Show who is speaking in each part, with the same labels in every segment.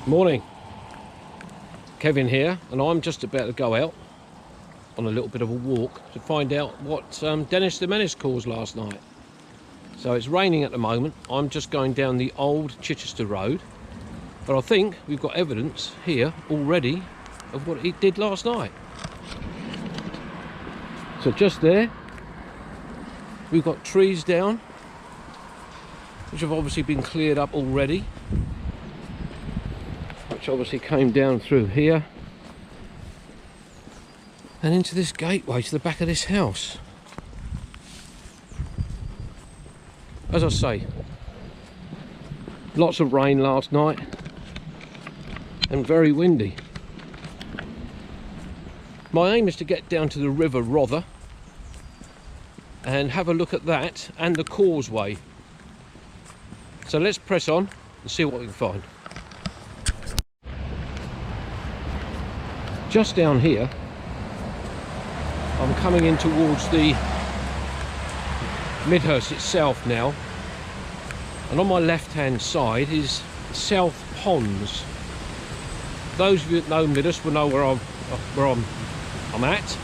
Speaker 1: Morning, Kevin here, and I'm just about to go out on a little bit of a walk to find out what Dennis the Menace caused last night. So it's raining at the moment. I'm just going down the old Chichester Road, but I think we've got evidence here already of what he did last night. So just there, we've got trees down, which have obviously been cleared up already, which obviously came down through here and into this gateway to the back of this house. As I say, lots of rain last night and very windy. My aim is to get down to the River Rother and have a look at that and the causeway. So let's press on and see what we can find. Just down here, I'm coming in towards the Midhurst itself now, and on my left hand side is South Ponds. Those of you that know Midhurst will know where I'm at.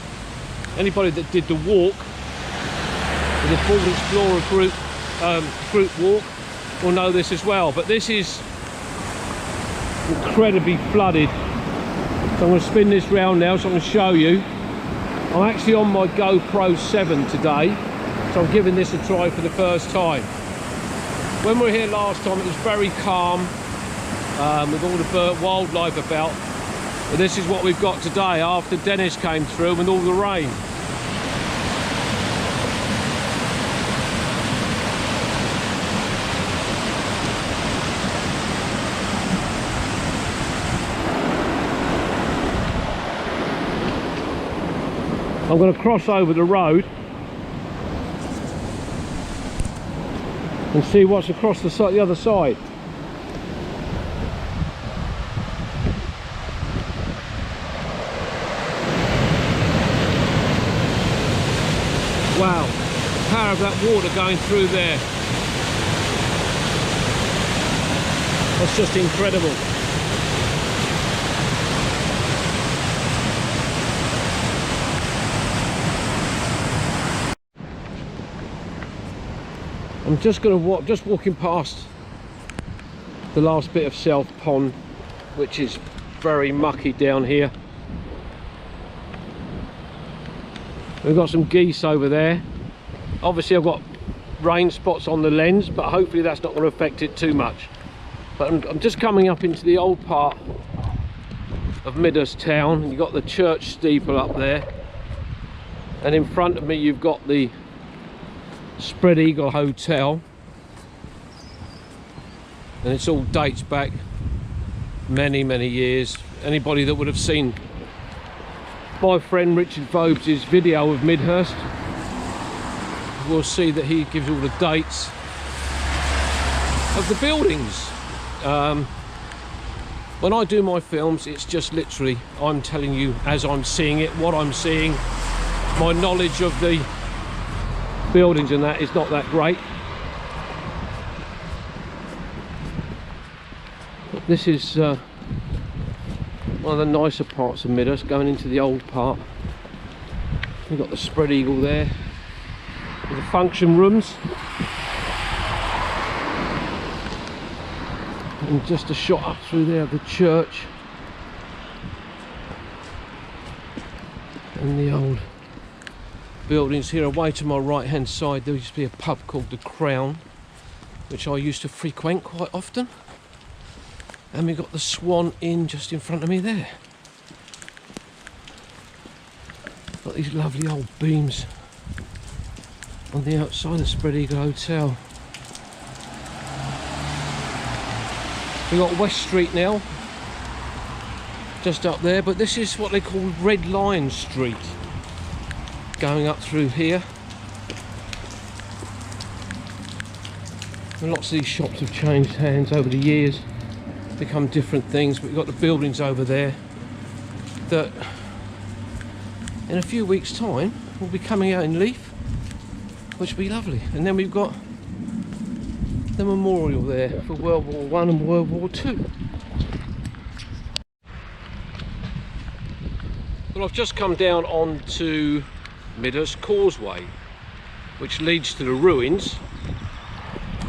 Speaker 1: Anybody that did the walk, the Full Explorer group walk, will know this as well. But this is incredibly flooded. So I'm going to spin this round now so I can show you. I'm actually on my GoPro 7 today, so I'm giving this a try for the first time. When we were here last time it was very calm, with all the wildlife about, but this is what we've got today after Dennis came through and all the rain. I'm going to cross over the road and see what's across the other side. Wow, the power of that water going through there. That's just incredible. I'm just going to walking past the last bit of South Pond, which is very mucky down here. We've got some geese over there. Obviously I've got rain spots on the lens, but hopefully that's not going to affect it too much. But I'm just coming up into the old part of Midhurst town. You've got the church steeple up there, and in front of me you've got the Spread Eagle Hotel, and it's all dates back many years. Anybody that would have seen my friend Richard Vobes' video of Midhurst will see that he gives all the dates of the buildings. When I do my films, it's just literally I'm telling you as I'm seeing it, what I'm seeing. My knowledge of the buildings and that is not that great. But this is one of the nicer parts of Midhurst, going into the old part. We've got the Spread Eagle there with the function rooms, and just a shot up through there of the church and the old buildings here. Away to my right hand side there used to be a pub called the Crown, which I used to frequent quite often, and we've got the Swan Inn just in front of me there. Got these lovely old beams on the outside of Spread Eagle Hotel. We've got West Street now just up there, but this is what they call Red Lion Street, going up through here. And lots of these shops have changed hands over the years, become different things, but we've got the buildings over there that in a few weeks time will be coming out in leaf, which will be lovely. And then we've got the memorial there for World War I and World War II. Well, I've just come down onto Midhurst Causeway, which leads to the ruins.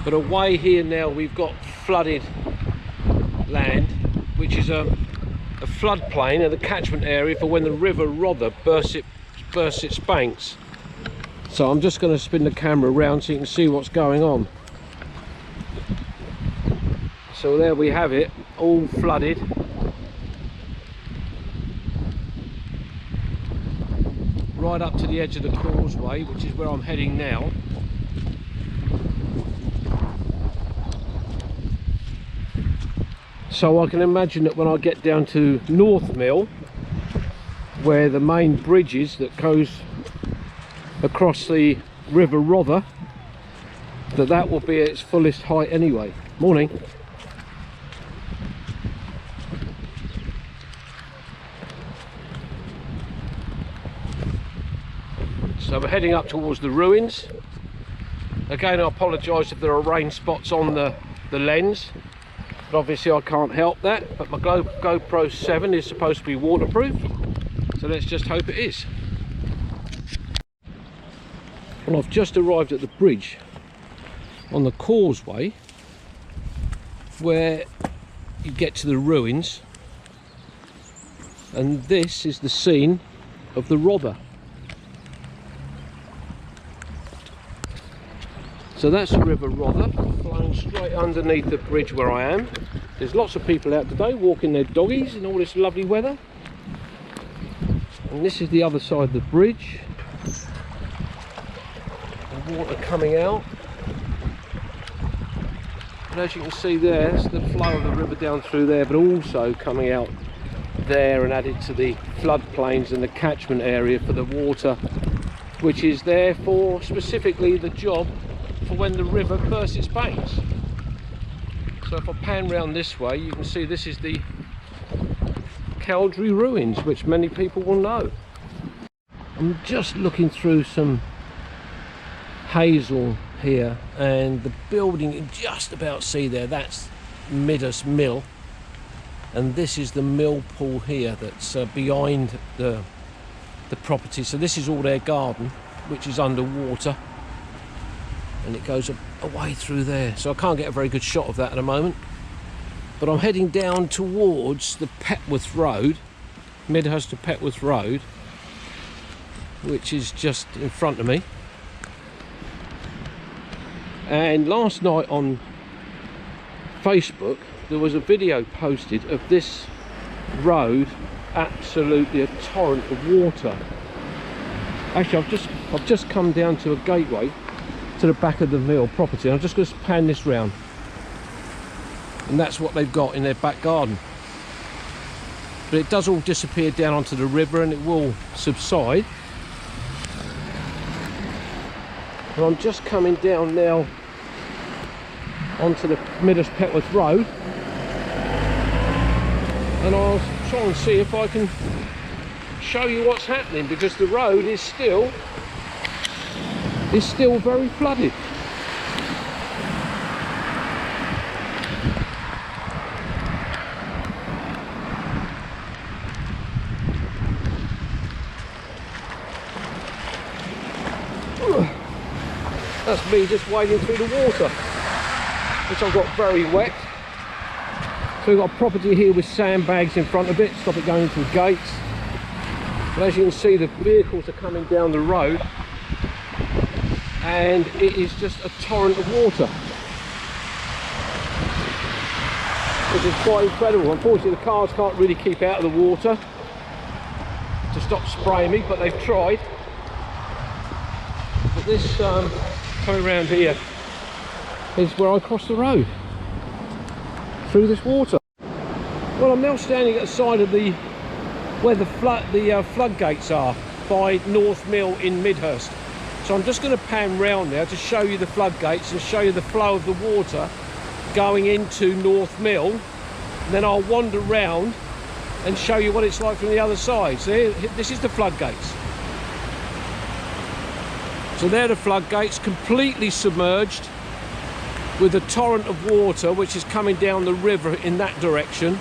Speaker 1: But away here now we've got flooded land, which is a floodplain and the catchment area for when the River Rother bursts its banks. So I'm just going to spin the camera around so you can see what's going on. So there we have it, all flooded. Right up to the edge of the causeway, which is where I'm heading now. So I can imagine that when I get down to North Mill, where the main bridge is that goes across the River Rother, that will be at its fullest height anyway. Morning. So we're heading up towards the ruins. Again, I apologise if there are rain spots on the lens, but obviously I can't help that. But my GoPro 7 is supposed to be waterproof, so let's just hope it is. Well, I've just arrived at the bridge on the causeway where you get to the ruins, and this is the scene of the Rother. So that's the River Rother flowing straight underneath the bridge where I am. There's lots of people out today walking their doggies in all this lovely weather. And this is the other side of the bridge. The water coming out. And as you can see there, that's the flow of the river down through there, but also coming out there and added to the floodplains and the catchment area for the water, which is there for specifically the job for when the river bursts its banks. So if I pan round this way, you can see this is the Calvary Ruins, which many people will know. I'm just looking through some hazel here, and the building you can just about see there, that's Midhurst Mill, and this is the mill pool here that's behind the property. So this is all their garden, which is underwater, and it goes away through there, so I can't get a very good shot of that at the moment. But I'm heading down towards the Petworth Road, Midhurst to Petworth Road, which is just in front of me. And last night on Facebook there was a video posted of this road, absolutely a torrent of water. Actually, I've just come down to a gateway to the back of the mill property. I'm just going to pan this round, and that's what they've got in their back garden. But it does all disappear down onto the river, and it will subside. And I'm just coming down now onto the Midhurst Petworth Road, and I'll try and see if I can show you what's happening, because the road is still very flooded. That's me just wading through the water, which I've got very wet. So we've got a property here with sandbags in front of it, stop it going into the gates. But as you can see, the vehicles are coming down the road, and it is just a torrent of water, which is quite incredible. Unfortunately, the cars can't really keep out of the water to stop spraying me, but they've tried. But this coming around here is where I cross the road through this water. Well, I'm now standing at the side of where the floodgates are by North Mill in Midhurst. So I'm just going to pan round there to show you the floodgates and show you the flow of the water going into North Mill. And then I'll wander round and show you what it's like from the other side. So here, this is the floodgates. So they're the floodgates, completely submerged with a torrent of water which is coming down the river in that direction.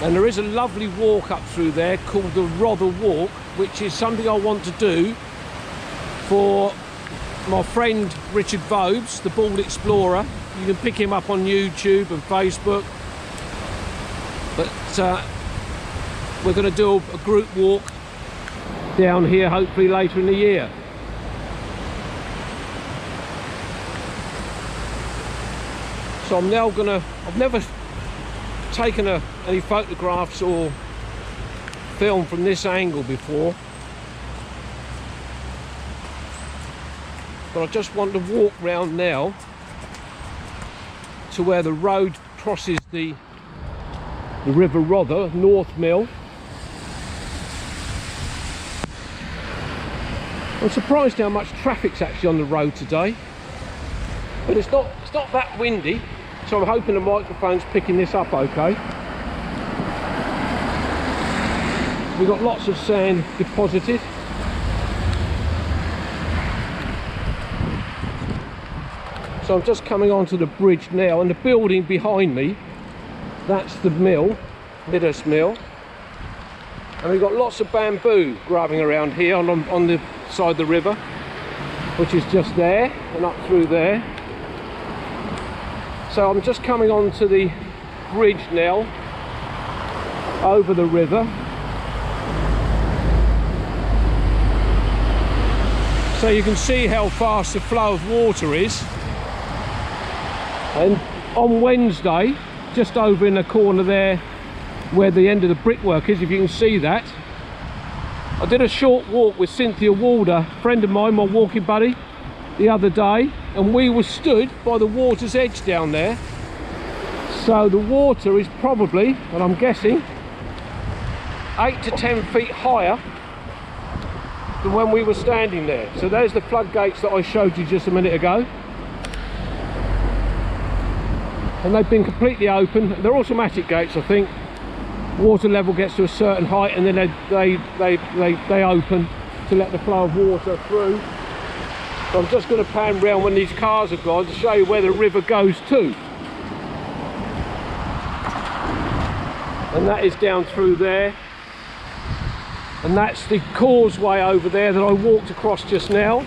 Speaker 1: And there is a lovely walk up through there called the Rother Walk, which is something I want to do for my friend Richard Vobes, the Bald Explorer. You can pick him up on YouTube and Facebook. But we're going to do a group walk down here hopefully later in the year. So I'm now gonna, I've never taken any photographs or film from this angle before, but I just want to walk round now to where the road crosses the River Rother, North Mill. I'm surprised how much traffic's actually on the road today, but it's not that windy. So I'm hoping the microphone's picking this up okay. We've got lots of sand deposited. So I'm just coming onto the bridge now, and the building behind me, that's the mill, Midhurst Mill. And we've got lots of bamboo growing around here on the side of the river, which is just there and up through there. So I'm just coming onto the bridge now over the river. So you can see how fast the flow of water is. And on Wednesday, just over in the corner there where the end of the brickwork is, if you can see that, I did a short walk with Cynthia Walder, a friend of mine, my walking buddy, the other day, and we were stood by the water's edge down there. So the water is probably, and I'm guessing, 8 to 10 feet higher than when we were standing there. So there's the floodgates that I showed you just a minute ago, and they've been completely open. They're automatic gates, I think. Water level gets to a certain height and then they open to let the flow of water through. So I'm just going to pan round when these cars are gone to show you where the river goes to. And that is down through there. And that's the causeway over there that I walked across just now.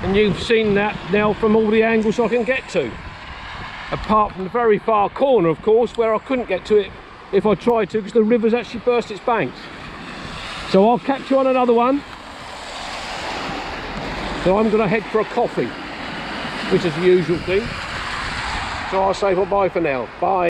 Speaker 1: And you've seen that now from all the angles I can get to. Apart from the very far corner, of course, where I couldn't get to it if I tried to, because the river's actually burst its banks. So I'll catch you on another one. So I'm going to head for a coffee, which is the usual thing. So I'll say bye-bye for now. Bye.